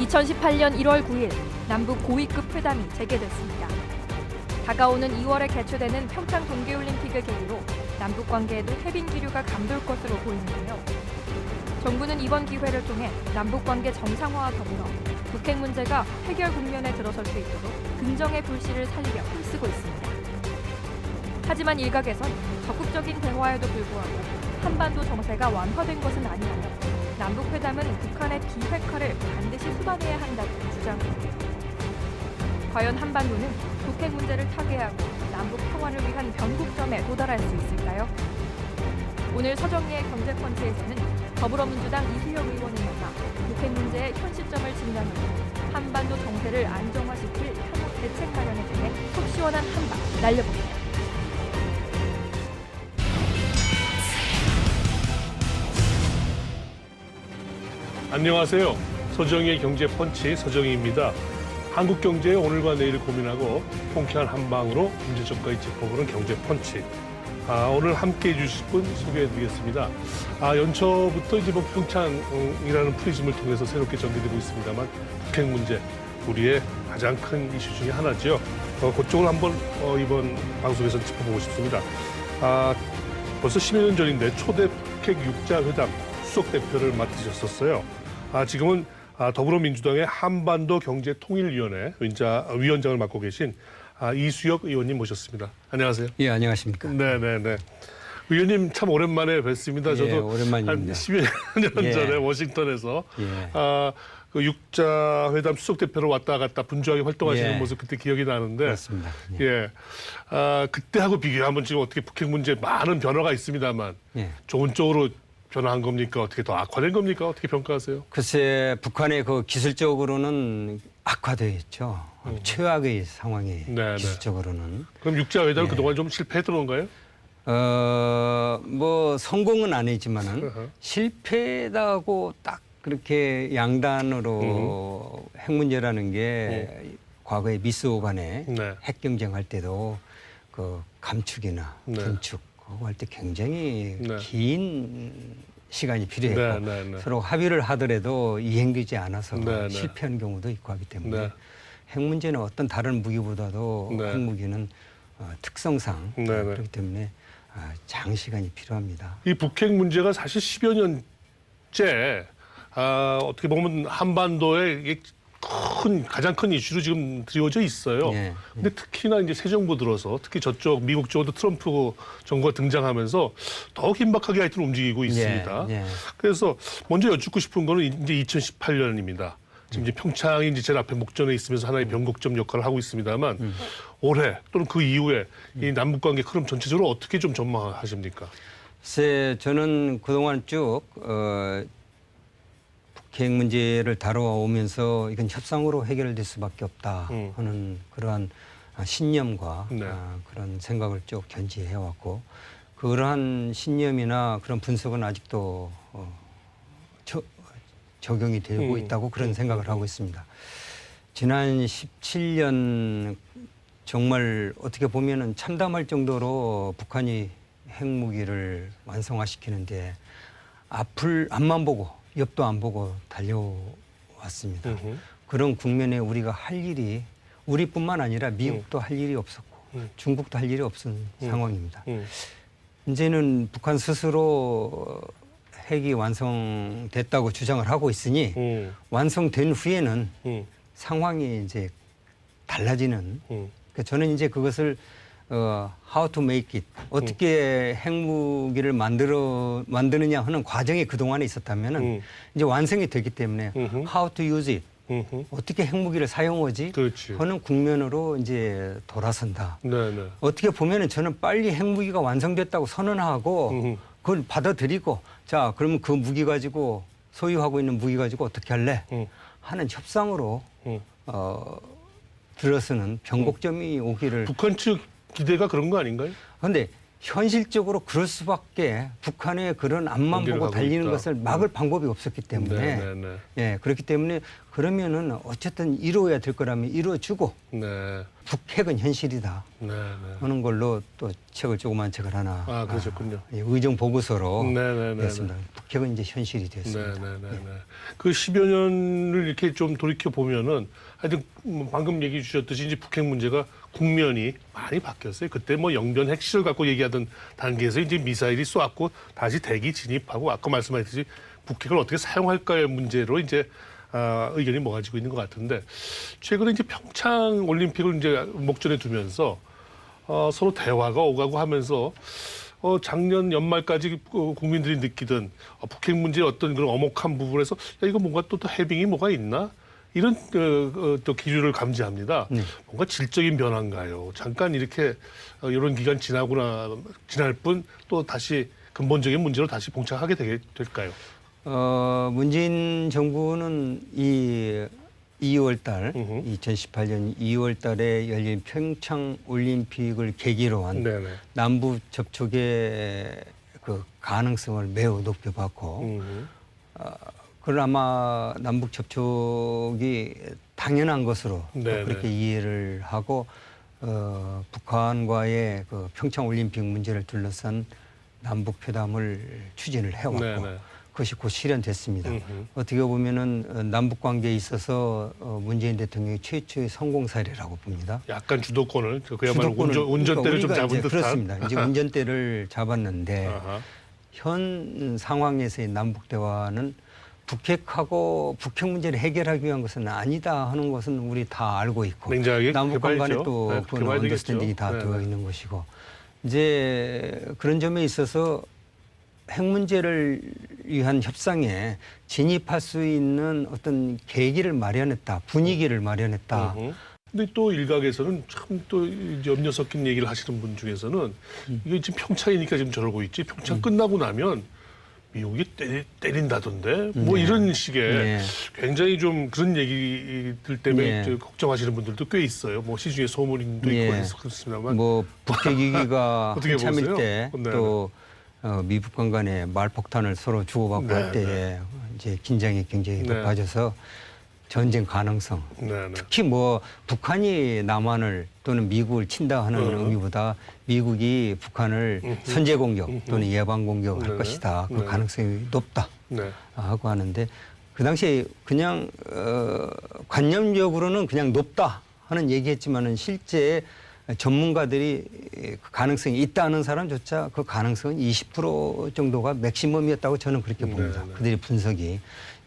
2018년 1월 9일 남북 고위급 회담이 재개됐습니다. 다가오는 2월에 개최되는 평창 동계올림픽을 계기로 남북 관계에도 해빙 기류가 감돌 것으로 보이는데요. 정부는 이번 기회를 통해 남북 관계 정상화와 더불어 북핵 문제가 해결 국면에 들어설 수 있도록 긍정의 불씨를 살리려 힘쓰고 있습니다. 하지만 일각에선 적극적인 대화에도 불구하고 한반도 정세가 완화된 것은 아니라며 남북회담은 북한의 비핵화를 반드시 수반해야 한다고 주장합니다. 과연 한반도는 북핵 문제를 타개하고 남북 평화를 위한 변곡점에 도달할 수 있을까요? 오늘 서정리의 경제펀치에서는 더불어민주당 이수혁 의원을 만나 북핵 문제의 현 시점을 진단하고 한반도 정세를 안정화시킬 향후 대책 마련에 대해 속 시원한 한방 날려봅니다. 안녕하세요. 서정희의 경제펀치 서정희입니다. 한국 경제의 오늘과 내일을 고민하고 통쾌한 한방으로 문제점까지 짚어보는 경제펀치. 오늘 함께해 주실 분 소개해드리겠습니다. 연초부터 이제 평창이라는 프리즘을 통해서 새롭게 전개되고 있습니다만 북핵 문제, 우리의 가장 큰 이슈 중에 하나죠. 그쪽을 한번 이번 방송에서 짚어보고 싶습니다. 벌써 10여 년 전인데 초대 북핵 육자회담 수석 대표를 맡으셨었어요. 지금은 더불어민주당의 한반도 경제통일위원회 위원장을 맡고 계신 이수혁 의원님 모셨습니다. 안녕하세요. 예, 안녕하십니까. 네네네. 의원님 참 오랜만에 뵙습니다. 예, 저도 오랜만입니다. 한 10여 년 예. 전에 워싱턴에서 예. 그 육자회담 수석 대표로 왔다 갔다 분주하게 활동하시는 예. 모습 그때 기억이 나는데. 그렇습니다. 예. 그때하고 비교하면 지금 어떻게 북핵 문제 많은 변화가 있습니다만 예. 좋은 쪽으로 변화한 겁니까? 어떻게 더 악화된 겁니까? 어떻게 평가하세요? 글쎄, 북한의 그 기술적으로는 악화되어 있죠. 최악의 상황이 네네. 기술적으로는. 그럼 육자회담은 예. 그동안 좀 실패했던 건가요? 뭐 성공은 아니지만은 어허. 실패다고 딱 그렇게 양단으로 핵 문제라는 게 과거에 미스오간에 네. 핵 경쟁할 때도 그 감축이나 네. 분축 그거 할 때 굉장히 네. 긴 시간이 필요했고 네, 네, 네. 서로 합의를 하더라도 이행되지 않아서 네, 네. 실패한 경우도 있고 하기 때문에 네. 핵 문제는 어떤 다른 무기보다도 네. 핵 무기는 특성상 네, 네. 그렇기 때문에 장시간이 필요합니다. 이 북핵 문제가 사실 10여 년째 어떻게 보면 한반도의 이게 가장 큰 이슈로 지금 드리워져 있어요. 예. 근데 특히나 이제 새 정부 들어서 특히 저쪽 미국 쪽도 트럼프 정부가 등장하면서 더 긴박하게 하여튼 움직이고 있습니다. 예. 그래서 먼저 여쭙고 싶은 거는 이제 2018년입니다. 지금 이제 평창이 이제 제일 앞에 목전에 있으면서 하나의 변곡점 역할을 하고 있습니다만 올해 또는 그 이후에 이 남북 관계 흐름 전체적으로 어떻게 좀 전망하십니까? 글쎄 저는 그동안 쭉 북핵 문제를 다뤄오면서 이건 협상으로 해결될 수밖에 없다 하는 그러한 신념과 네. 그런 생각을 쭉 견지해왔고 그러한 신념이나 그런 분석은 아직도 적용이 되고 있다고 그런 생각을 하고 있습니다. 지난 17년 정말 어떻게 보면은 참담할 정도로 북한이 핵무기를 완성화시키는데 앞만 보고 옆도 안 보고 달려왔습니다. 그런 국면에 우리가 할 일이 우리뿐만 아니라 미국도 할 일이 없었고 중국도 할 일이 없은 상황입니다. 이제는 북한 스스로 핵이 완성됐다고 주장을 하고 있으니 완성된 후에는 상황이 이제 달라지는. 그러니까 저는 이제 그것을 how to make it 어떻게 핵무기를 만드느냐 하는 과정이 그 동안에 있었다면은 이제 완성이 됐기 때문에 how to use it 어떻게 핵무기를 사용하지 그렇지. 하는 국면으로 이제 돌아선다. 네네. 어떻게 보면은 저는 빨리 핵무기가 완성됐다고 선언하고 그걸 받아들이고 자 그러면 그 무기 가지고 소유하고 있는 무기 가지고 어떻게 할래 하는 협상으로 들어서는 변곡점이 오기를. 북한 측 기대가 그런 거 아닌가요? 그런데 현실적으로 그럴 수밖에 북한의 그런 앞만 보고 달리는 있다. 것을 막을 방법이 없었기 때문에 네네네. 예 그렇기 때문에 그러면은 어쨌든 이루어야 될 거라면 이루어주고 네. 북핵은 현실이다 네. 네. 하는 걸로 또 조그만 책을 하나 그러셨군요. 의정 보고서로 네네네. 냈습니다. 북핵은 이제 현실이 됐습니다. 네네네. 그 10여 년을 이렇게 좀 돌이켜 보면은 하여튼 방금 얘기해 주셨듯이 이제 북핵 문제가 국면이 많이 바뀌었어요. 그때 뭐 영변 핵실을 갖고 얘기하던 단계에서 이제 미사일이 쏘았고 다시 대기 진입하고 아까 말씀하셨듯이 북핵을 어떻게 사용할까의 문제로 이제 의견이 모아지고 있는 것 같은데 최근에 이제 평창 올림픽을 이제 목전에 두면서 서로 대화가 오가고 하면서 작년 연말까지 국민들이 느끼던 북핵 문제의 어떤 그런 엄혹한 부분에서 야, 이거 뭔가 또 해빙이 뭐가 있나? 이런 또 기류를 감지합니다. 뭔가 질적인 변화인가요? 잠깐 이렇게 이런 기간 지날 뿐 또 다시 근본적인 문제로 다시 봉착하게 될까요? 문재인 정부는 이 2월 달, 2018년 2월 달에 열린 평창 올림픽을 계기로 한 네네. 남북 접촉의 그 가능성을 매우 높게 봤고, 그걸 아마 남북 접촉이 당연한 것으로 네네. 그렇게 이해를 하고, 북한과의 그 평창 올림픽 문제를 둘러싼 남북 회담을 추진을 해왔고, 네네. 그것이 곧 실현됐습니다. 어떻게 보면은 남북 관계에 있어서 문재인 대통령의 최초의 성공 사례라고 봅니다. 약간 주도권을 그야말로 주도권을, 운전대를 좀 그러니까 잡은 이제 듯한. 그렇습니다. 이제 운전대를 잡았는데 아하. 현 상황에서의 남북 대화는 북핵하고 북핵 문제를 해결하기 위한 것은 아니다 하는 것은 우리 다 알고 있고 냉정하게 남북 간에 해봐야죠. 또 네, 그런 해봐야 언더스탠딩이 되겠죠. 다 네, 되어 네. 있는 것이고 이제 그런 점에 있어서 핵 문제를 위한 협상에 진입할 수 있는 어떤 계기를 마련했다, 분위기를 마련했다. 근데 또 일각에서는 참 또 염려 섞인 얘기를 하시는 분 중에서는 이게 지금 평창이니까 지금 저러고 있지. 평창 끝나고 나면 미국이 때린다던데 뭐 네. 이런 식의 네. 굉장히 좀 그런 얘기들 때문에 네. 좀 걱정하시는 분들도 꽤 있어요. 뭐 시중에 소문도 네. 있고 해서 그렇습니다만. 뭐 북핵 위기가 어떻게 한참일 보세요? 때 네, 또 미북 간에 말폭탄을 서로 주고받고 네, 할 때에 이제 긴장이 굉장히 네. 높아져서 전쟁 가능성 네네. 특히 뭐 북한이 남한을 또는 미국을 친다 하는 의미보다 미국이 북한을 선제 공격 또는 예방 공격할 네네. 것이다. 그 네. 가능성이 높다 네. 하고 하는데 그 당시에 그냥 관념적으로는 그냥 높다 하는 얘기했지만은 실제 전문가들이 그 가능성이 있다는 사람조차 그 가능성은 20% 정도가 맥시멈이었다고 저는 그렇게 봅니다. 네네. 그들의 분석이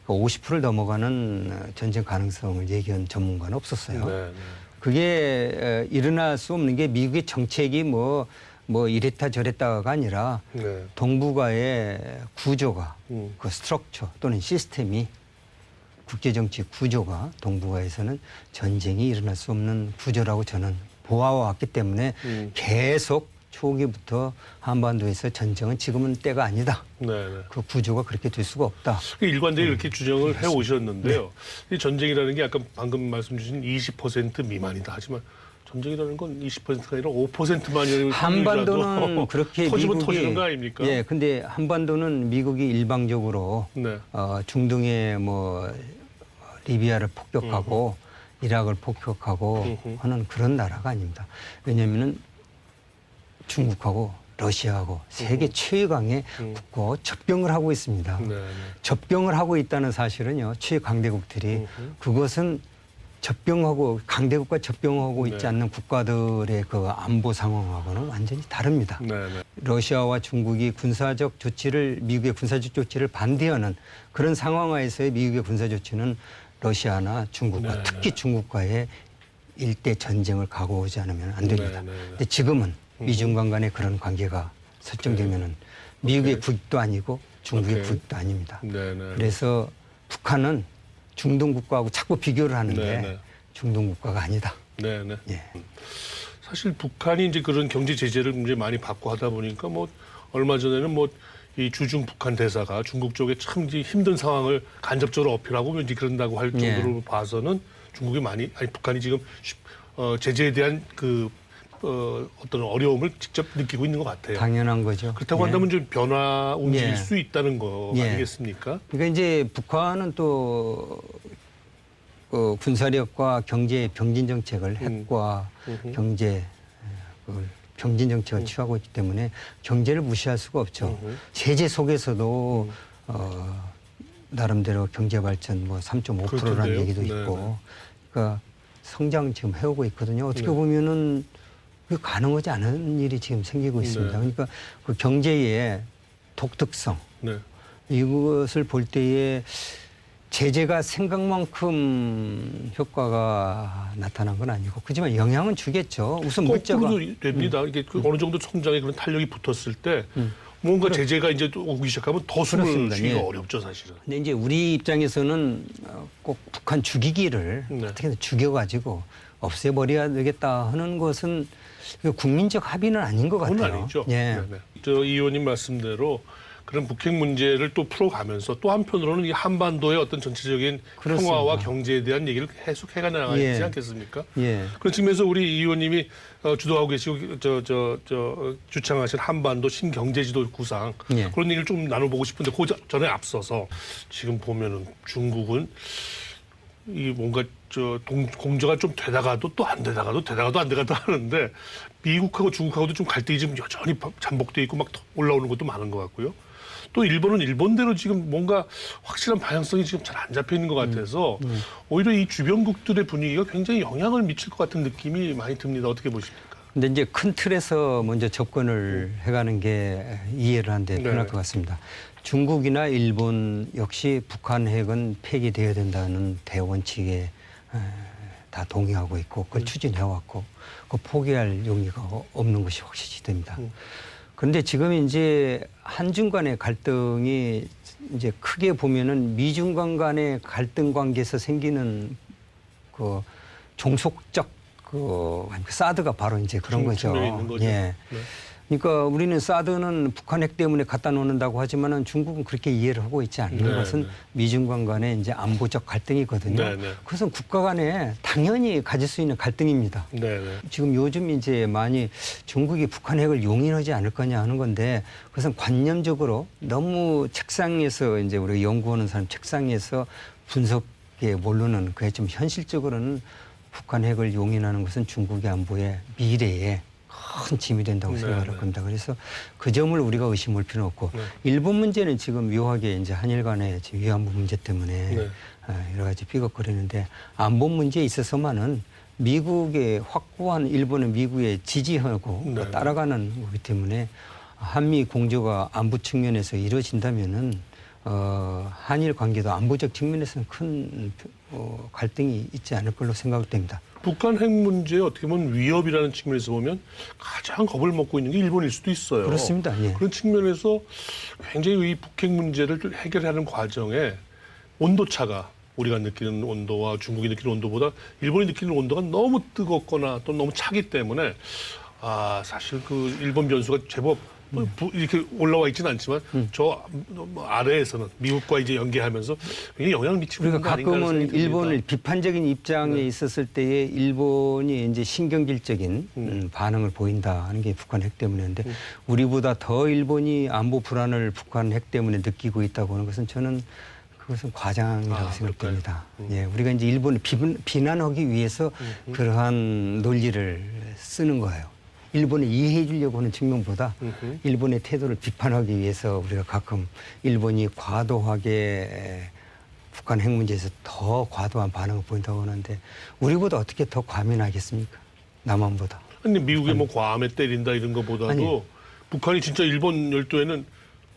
50%를 넘어가는 전쟁 가능성을 얘기한 전문가는 없었어요. 네. 그게 일어날 수 없는 게 미국의 정책이 뭐 이랬다 저랬다가 아니라 네. 동북아의 구조가 그 스트럭처 또는 시스템이 국제정치 구조가 동북아에서는 전쟁이 일어날 수 없는 구조라고 저는 보아왔기 때문에 계속 초기부터 한반도에서 전쟁은 지금은 때가 아니다. 네네. 그 구조가 그렇게 될 수가 없다. 일관되게 이렇게 주장을 해 오셨는데요. 이 전쟁이라는 게 아까 방금 말씀 주신 20% 미만이다. 하지만 전쟁이라는 건 20%가 아니라 5%만이라도 한반도는 그렇게 터지면 미국이 터지는 거 아닙니까? 예, 근데 한반도는 미국이 일방적으로 네. 중동에 뭐 리비아를 폭격하고 이라크를 폭격하고 하는 그런 나라가 아닙니다. 왜냐하면은 중국하고 러시아하고 세계 최강의 국가와 접경을 하고 있습니다. 네. 접경을 하고 있다는 사실은요, 최강대국들이 그것은 접경하고 강대국과 접경하고 있지 네. 않는 국가들의 그 안보 상황하고는 완전히 다릅니다. 네. 러시아와 중국이 군사적 조치를 미국의 군사적 조치를 반대하는 그런 상황하에서의 미국의 군사 조치는 러시아나 중국과 네. 특히 중국과의 일대 전쟁을 가고오지 않으면 안 됩니다. 네. 근데 지금은 미중 간의 그런 관계가 설정되면은 미국의 국익도 아니고 중국의 오케이. 국익도 아닙니다. 네. 그래서 북한은 중동 국가하고 자꾸 비교를 하는데 네. 중동 국가가 아니다. 네. 예. 사실 북한이 이제 그런 경제 제재를 이제 많이 받고 하다 보니까 뭐 얼마 전에는 뭐 이 주중 북한 대사가 중국 쪽에 참 이제 힘든 상황을 간접적으로 어필하고 이제 그런다고 할 정도로 봐서는 중국이 북한이 지금 제재에 대한 그 어떤 어려움을 직접 느끼고 있는 것 같아요. 당연한 거죠. 그렇다고 예. 한다면 좀 변화 움직일 예. 수 있다는 거 예. 아니겠습니까? 그러니까 이제 북한은 또 군사력과 경제 병진 정책을 핵과 경제 그 병진 정책을 취하고 있기 때문에 경제를 무시할 수가 없죠. 제재 속에서도 나름대로 경제 발전 뭐 3.5%라는 그렇던데요? 얘기도 네네. 있고, 그러니까 성장 지금 해오고 있거든요. 어떻게 네. 보면은 그 가능하지 않은 일이 지금 생기고 있습니다. 네. 그러니까 그 경제의 독특성 네. 이것을 볼 때에 제재가 생각만큼 효과가 나타난 건 아니고, 그렇지만 영향은 주겠죠. 우선 물자가 거꾸로도 됩니다. 이게 그 어느 정도 성장에 그런 탄력이 붙었을 때 뭔가 제재가 이제 또 오기 시작하면 더 숨을 그렇습니다. 쉬기가 예. 어렵죠, 사실은. 근데 이제 우리 입장에서는 꼭 북한 죽이기를 네. 어떻게든 죽여가지고 없애버려야 되겠다 하는 것은 국민적 합의는 아닌 것 그건 같아요. 아니죠. 예. 네네. 저 이 의원님 말씀대로 그런 북핵 문제를 또 풀어가면서 또 한편으로는 이 한반도의 어떤 전체적인 그렇습니다. 평화와 경제에 대한 얘기를 계속해가 나가지 예. 않겠습니까? 예. 그런 측면에서 우리 이 의원님이 주도하고 계시고 주창하신 한반도 신경제지도 구상 예. 그런 얘기를 좀 나눠보고 싶은데 그 전에 앞서서 지금 보면은 중국은 이 뭔가 공조가 좀 되다가도 또 안 되다가도 안 되다가도 하는데 미국하고 중국하고도 좀 갈등이 지금 여전히 잠복돼 있고 막 올라오는 것도 많은 것 같고요. 또 일본은 일본대로 지금 뭔가 확실한 방향성이 지금 잘 안 잡혀 있는 것 같아서 오히려 이 주변국들의 분위기가 굉장히 영향을 미칠 것 같은 느낌이 많이 듭니다. 어떻게 보십니까? 근데 이제 큰 틀에서 먼저 접근을 해가는 게 이해를 하는데 네. 편할 것 같습니다. 중국이나 일본 역시 북한 핵은 폐기되어야 된다는 대원칙에 다 동의하고 있고 그걸 추진해왔고 그 포기할 용의가 없는 것이 확실시 됩니다. 그런데 지금 이제 한중 간의 갈등이 이제 크게 보면은 미중 간의 갈등 관계에서 생기는 그 종속적 그 사드가 바로 이제 그런 거죠. 측면에 있는 거죠. 예. 네. 그러니까 우리는 사드는 북한 핵 때문에 갖다 놓는다고 하지만은 중국은 그렇게 이해를 하고 있지 않는 네, 것은 네. 미중 간의 이제 안보적 갈등이거든요. 네, 네. 그것은 국가 간에 당연히 가질 수 있는 갈등입니다. 네네. 지금 요즘 이제 많이 중국이 북한 핵을 용인하지 않을 거냐 하는 건데 그것은 관념적으로 너무 책상에서 이제 우리가 연구하는 사람 책상에서 분석에 모르는 그게 좀 현실적으로는 북한 핵을 용인하는 것은 중국의 안보의 미래에 큰 짐이 된다고 네, 생각할 네. 겁니다. 그래서 그 점을 우리가 의심할 필요는 없고 네. 일본 문제는 지금 묘하게 이제 한일 간의 지금 위안부 문제 때문에 네. 여러 가지 삐걱거리는데 안보 문제에 있어서만은 미국의 확고한 일본은 미국에 지지하고 네. 또 따라가는 거기 때문에 한미 공조가 안보 측면에서 이루어진다면은 한일 관계도 안보적 측면에서는 큰 갈등이 있지 않을 걸로 생각됩니다. 북한 핵 문제에 어떻게 보면 위협이라는 측면에서 보면 가장 겁을 먹고 있는 게 일본일 수도 있어요. 그렇습니다. 예. 그런 측면에서 굉장히 이 북핵 문제를 해결하는 과정에 온도차가 우리가 느끼는 온도와 중국이 느끼는 온도보다 일본이 느끼는 온도가 너무 뜨겁거나 또 너무 차기 때문에 사실 그 일본 변수가 제법 이렇게 올라와 있지는 않지만 저 아래에서는 미국과 이제 연계하면서 굉장히 영향을 미치고 있는 우리가 거 아닌가 하는 가끔은 생각이 듭니다. 일본을 비판적인 입장에 네. 있었을 때에 일본이 이제 신경질적인 반응을 보인다 하는 게 북한 핵 때문인데 우리보다 더 일본이 안보 불안을 북한 핵 때문에 느끼고 있다고 하는 것은 저는 그것은 과장이라고 생각됩니다. 예, 우리가 이제 일본을 비난하기 위해서 그러한 논리를 쓰는 거예요. 일본을 이해해 주려고 하는 측면보다 일본의 태도를 비판하기 위해서 우리가 가끔 일본이 과도하게 북한 핵 문제에서 더 과도한 반응을 보인다고 하는데 우리보다 어떻게 더 과민하겠습니까? 남한보다. 근데 미국이 뭐 괌에 때린다 이런 것보다도 아니. 북한이 진짜 일본 열도에는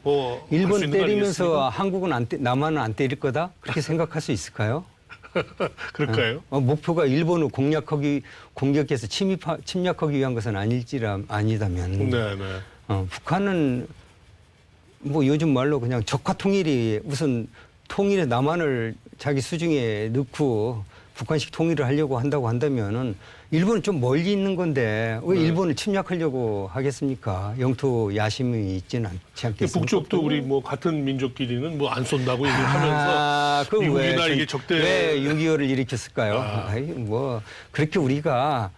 뭐 일본 할수 있는 거 때리면서 한국은 남한은 안 때릴 거다? 그렇게 생각할 수 있을까요? 그럴까요? 목표가 일본을 공격해서 침략하기 위한 것은 아니다면 네네. 북한은 뭐 요즘 말로 그냥 적화 통일이 우선 통일의 남한을 자기 수중에 넣고 북한식 통일을 하려고 한다고 한다면은 일본은 좀 멀리 있는 건데 왜 네. 일본을 침략하려고 하겠습니까? 영토 야심이 있지는 않지 않겠습니까? 북쪽도 우리 뭐 같은 민족끼리는 뭐 안 쏜다고 얘기를 하면서 그럼 미국이나 이게 적대 왜 6.25를 일으켰을까요? 아. 뭐 그렇게 우리가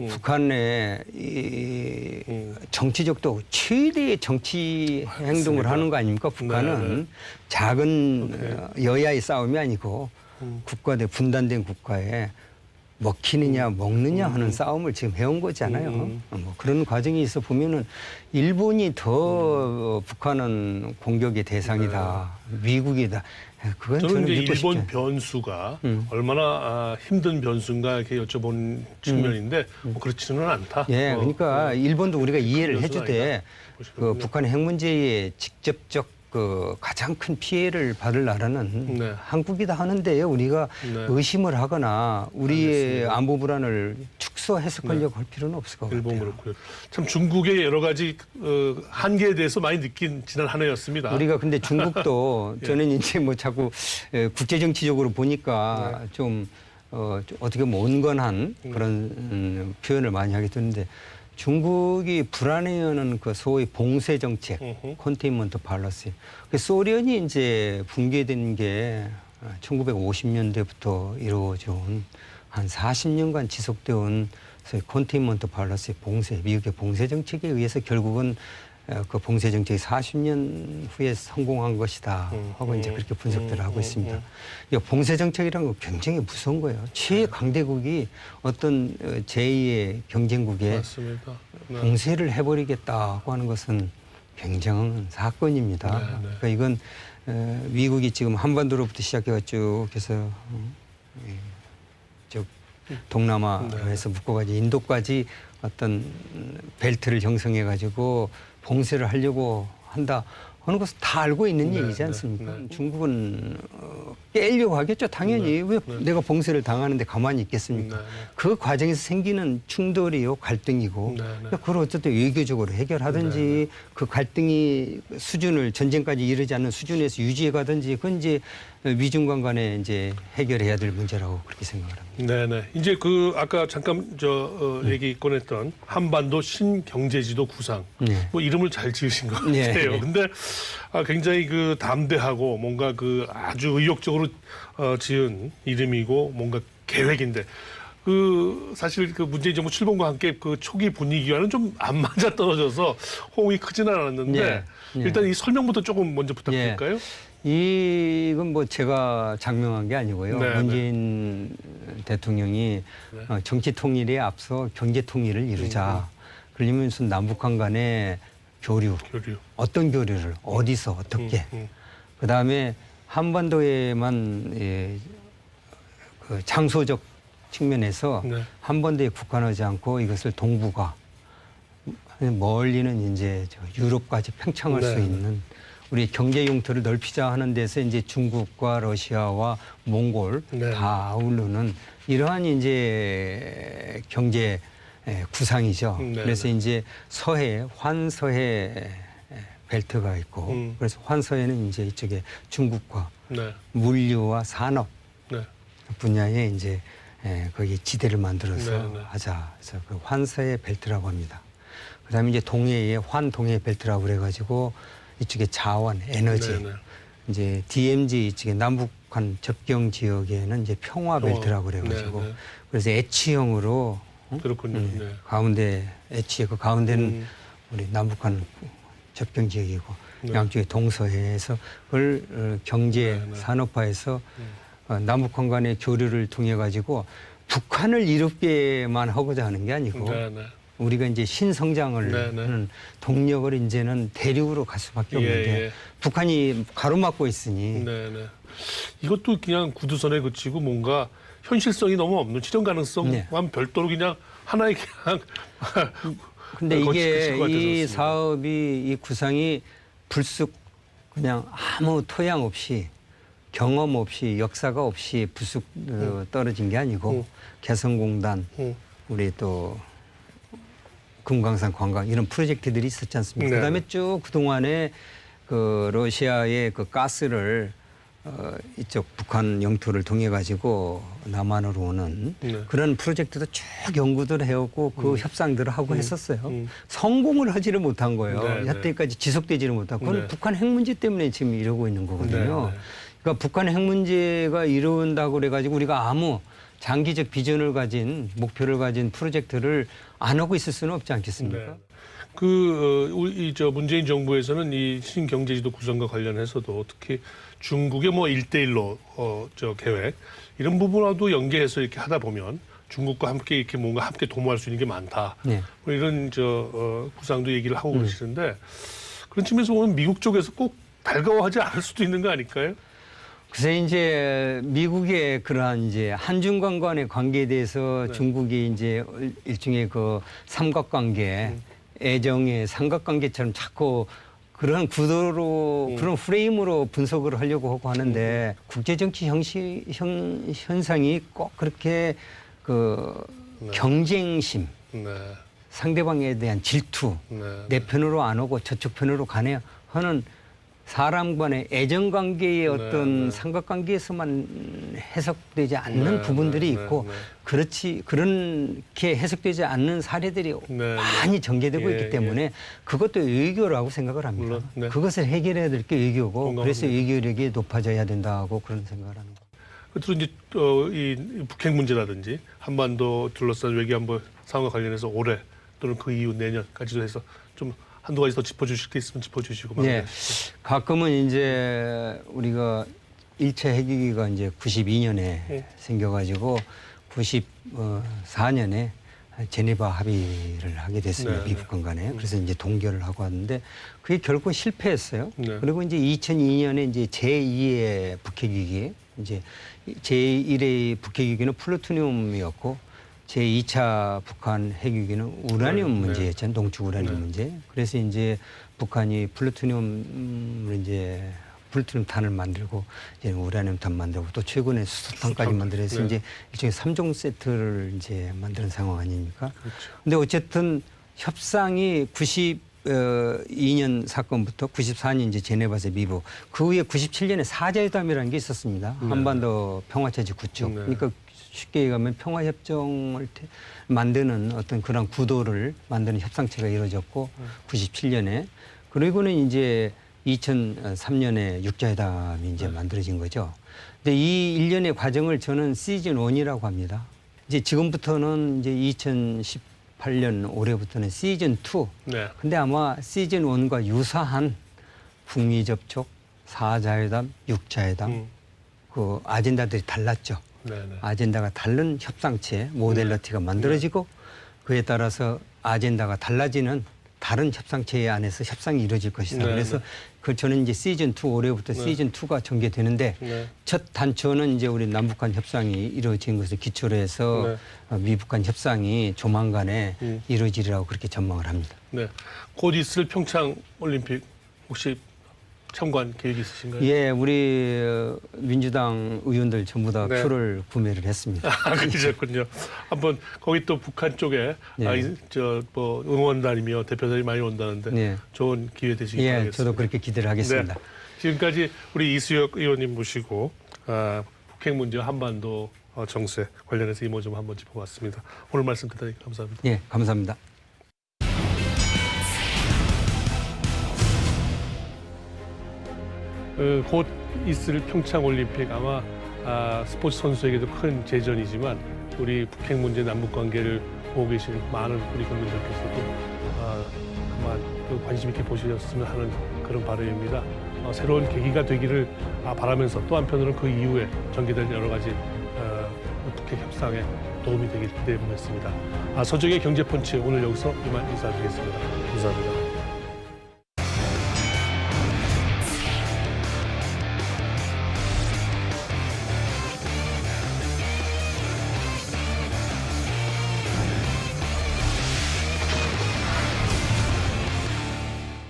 북한의 이 정치적도 최대의 정치 행동을 맞습니다. 하는 거 아닙니까? 북한은 네, 네. 작은 여야의 싸움이 아니고 국가 대 분단된 국가에 먹히느냐 먹느냐 하는 싸움을 지금 해온 거잖아요. 뭐 그런 과정에 있어 보면은 일본이 더 북한은 공격의 대상이다. 미국이다. 그건 저는 이제 믿고 일본 싶지 변수가 얼마나 힘든 변수인가 이렇게 여쭤본 측면인데 뭐 그렇지는 않다. 예, 그러니까 일본도 우리가 이해를 변수는 해주되 아니다. 그 북한의 핵 문제에 직접적 그 가장 큰 피해를 받을 나라는 네. 한국이다 하는데 우리가 네. 의심을 하거나 우리의 알겠습니다. 안보 불안을 축소 해석하려고 할 필요는 없을 것 같아요. 일본 그렇고요. 참 중국의 여러 가지 한계에 대해서 많이 느낀 지난 한 해였습니다. 우리가 근데 중국도 예. 저는 이제 뭐 자꾸 국제 정치적으로 보니까 좀 어떻게 보면 온건한 그런 표현을 많이 하게 되는데 중국이 불안해하는 그 소위 봉쇄 정책, 컨테인먼트 팔러시. 소련이 이제 붕괴된 게 1950년대부터 이루어져 온 한 40년간 지속되어 온 소위 컨테인먼트 팔러시 봉쇄, 미국의 봉쇄 정책에 의해서 결국은 그 봉쇄 정책이 40년 후에 성공한 것이다 하고 이제 그렇게 분석들을 하고 있습니다. 이 봉쇄 정책이라는 건 굉장히 무서운 거예요. 최강대국이 어떤 제2의 경쟁국에 맞습니다. 네. 봉쇄를 해버리겠다고 하는 것은 굉장한 사건입니다. 네, 네. 그러니까 이건 미국이 지금 한반도로부터 시작해서 해서 저 동남아에서 묶어가지고 인도까지 어떤 벨트를 형성해 가지고 봉쇄를 하려고 한다 하는 것은 다 알고 있는 네, 얘기지 네, 않습니까? 네. 중국은 깨려고 하겠죠. 당연히 왜 내가 봉쇄를 당하는데 가만히 있겠습니까? 네, 네. 그 과정에서 생기는 충돌이요, 갈등이고 네, 네. 그걸 어쨌든 외교적으로 해결하든지 그 갈등이 수준을 전쟁까지 이르지 않는 수준에서 유지해 가든지 그건 이제 미중 간에 이제 해결해야 될 문제라고 그렇게 생각을 합니다. 네네. 이제 그 아까 잠깐 얘기 꺼냈던 한반도 신경제지도 구상. 네. 뭐 이름을 잘 지으신 것 같아요. 네. 근데 굉장히 그 담대하고 뭔가 그 아주 의욕적으로 지은 이름이고 뭔가 계획인데 그 사실 그 문재인 정부 출범과 함께 그 초기 분위기와는 좀 안 맞아 떨어져서 호응이 크지는 않았는데 네. 네. 일단 이 설명부터 조금 먼저 부탁드릴까요? 이건 뭐 제가 장명한 게 아니고요. 네, 문재인 대통령이 네. 정치 통일에 앞서 경제 통일을 이루자. 그러려면 무슨 남북한 간의 교류, 교류. 어떤 교류를 어디서 어떻게. 그다음에 한반도에만 그 장소적 측면에서 네. 한반도에 국한하지 않고 이것을 동북아 멀리는 이제 저 유럽까지 팽창할 네. 수 있는 우리 경제 용토를 넓히자 하는 데서 이제 중국과 러시아와 몽골 네. 다 아우르는 이러한 이제 경제 구상이죠. 네, 그래서 네. 이제 서해 환서해 벨트가 있고 그래서 환서해는 이제 이쪽에 중국과 네. 물류와 산업 네. 분야에 이제 거기 지대를 만들어서 네, 네. 하자. 그래서 그 환서해 벨트라고 합니다. 그다음에 이제 동해에 환동해 벨트라고 그래가지고 이쪽에 자원, 에너지, 네, 네. 이제 DMZ 이쪽에 남북한 접경 지역에는 이제 평화 벨트라고 그래가지고 네, 네. 그래서 H형으로 그렇군요. 네. 가운데 H의 그 가운데는 우리 남북한 접경 지역이고 네. 양쪽에 동서해에서 그걸 경제 네, 네. 산업화해서 남북한 간의 교류를 통해 가지고 북한을 이롭게만 하고자 하는 게 아니고 네, 네. 우리가 이제 신성장을 네, 네. 하는 동력을 이제는 대륙으로 갈 수밖에 없는데 예. 북한이 가로막고 있으니 네네. 이것도 그냥 구두선에 그치고 뭔가 현실성이 너무 없는 실현 가능성만 네. 별도로 그냥 하나의 그냥 근데 거칠 이게 것 같아서 이 그렇습니다. 사업이 이 구상이 불쑥 그냥 아무 토양 없이 경험 없이 역사가 없이 불쑥 떨어진 게 아니고 개성공단 우리 또 금강산 관광 이런 프로젝트들이 있었지 않습니까? 네. 그다음에 쭉 그동안에 그 러시아의 그 가스를 이쪽 북한 영토를 통해 가지고 남한으로 오는 네. 그런 프로젝트도 쭉 연구들 해오고 그 협상들을 하고 했었어요. 성공을 하지를 못한 거예요. 네, 네. 여태까지 지속되지를 못하고 그건 네. 북한 핵 문제 때문에 지금 이러고 있는 거거든요. 네, 네. 그러니까 북한 핵 문제가 이룬다고 그래가지고 우리가 아무 장기적 비전을 가진 목표를 가진 프로젝트를 안 하고 있을 수는 없지 않겠습니까? 네. 문재인 정부에서는 이 신경제지도 구성과 관련해서도 특히 중국의 뭐 1대1로 계획 이런 부분과도 연계해서 이렇게 하다 보면 중국과 함께 이렇게 뭔가 함께 도모할 수 있는 게 많다. 네. 뭐 이런 구상도 얘기를 하고 계시는데 그런 측면에서 보면 미국 쪽에서 꼭 달가워하지 않을 수도 있는 거 아닐까요? 그래서 이제 미국의 그러한 이제 한중 간의 관계에 대해서 네. 중국이 이제 일종의 그 삼각관계, 애정의 삼각관계처럼 자꾸 그런 구도로 그런 프레임으로 분석을 하려고 하고 하는데 국제정치 현상이 꼭 그렇게 그 네. 경쟁심, 네. 상대방에 대한 질투, 네. 내 편으로 안 오고 저쪽 편으로 가네 하는 사람 간의 애정 관계의 어떤 네. 삼각관계에서만 해석되지 않는 네, 부분들이 네, 있고 네. 그렇게 해석되지 않는 사례들이 네, 많이 전개되고 예, 있기 때문에 그것도 외교라고 생각을 합니다. 물론, 네. 그것을 해결해야 될 게 외교고 공감합니다. 그래서 외교력이 높아져야 된다고 그런 생각을 하는 거예요. 끝으로 이제 이 북핵 문제라든지 한반도 둘러싼 외교안보 상황과 관련해서 올해 또는 그 이후 내년까지도 해서 좀 한두 가지 더 짚어주실 게 있으면 짚어주시고 네. 마무리하시죠. 가끔은 이제 우리가 일체 핵위기가 이제 92년에 네. 생겨가지고 94년에 제네바 합의를 하게 됐습니다. 네, 미국 간에. 그래서 이제 동결을 하고 왔는데 그게 결국 실패했어요. 네. 그리고 이제 2002년에 이제 제2의 북핵위기, 이제 제1의 북핵위기는 플루토늄이었고 제2차 북한 핵위기는 우라늄 네, 문제였죠. 농축 우라늄 네. 문제. 그래서 이제 북한이 플루토늄 탄을 만들고 이제 우라늄 탄 만들고 또 최근에 수소탄까지 수소탄. 만들어서 네. 이제 일종의 3종 세트를 이제 만드는 상황 아닙니까? 그렇죠. 근데 어쨌든 협상이 92년 사건부터 94년 이제 제네바에서 미국 그 후에 97년에 사자회담이라는 게 있었습니다. 네. 한반도 평화체제 구축. 네. 그러니까 쉽게 얘기하면 평화협정을 만드는 어떤 그런 구도를 만드는 협상체가 이루어졌고 97년에 그리고는 이제 2003년에 육자회담이 이제 만들어진 거죠. 근데 이 일련의 과정을 저는 시즌 1이라고 합니다. 이제 지금부터는 이제 2018년 올해부터는 시즌 2. 네. 근데 아마 시즌 1과 유사한 북미 접촉, 사자회담, 육자회담 그 아젠다들이 달랐죠. 네네. 아젠다가 다른 협상체 모델러티가 만들어지고 그에 따라서 아젠다가 달라지는 다른 협상체 안에서 협상이 이루어질 것이다. 네, 그래서 네. 그 저는 이제 시즌 2 올해부터 네. 시즌 2가 전개되는데 네. 첫 단초는 이제 우리 남북한 협상이 이루어진 것을 기초로 해서 미북한 협상이 조만간에 이루어지리라고 그렇게 전망을 합니다. 네. 곧 있을 평창 올림픽 혹시 참관 계획 있으신가요? 예, 우리 민주당 의원들 전부 다 네. 표를 구매를 했습니다. 아, 그러셨군요. 한번 거기 또 북한 쪽에 네. 뭐 응원단이며 대표단이 많이 온다는데 네. 좋은 기회 되시길 예, 바라겠습니다. 저도 그렇게 기대를 하겠습니다. 네. 지금까지 우리 이수혁 의원님 모시고 북핵 문제와 한반도 정세 관련해서 이모 좀 한번 짚어봤습니다. 오늘 말씀 대단히 감사합니다. 예, 감사합니다. 곧 있을 평창 올림픽 아마 스포츠 선수에게도 큰 재전이지만 우리 북핵 문제 남북 관계를 보고 계신 많은 우리 국민들께서도 아마 그 관심 있게 보셨으면 하는 그런 바람입니다. 새로운 계기가 되기를 바라면서 또 한편으로는 그 이후에 전개될 여러 가지 북핵 협상에 도움이 되길 기대해 보겠습니다. 서정의 경제펀치 오늘 여기서 이만 인사드리겠습니다. 감사합니다.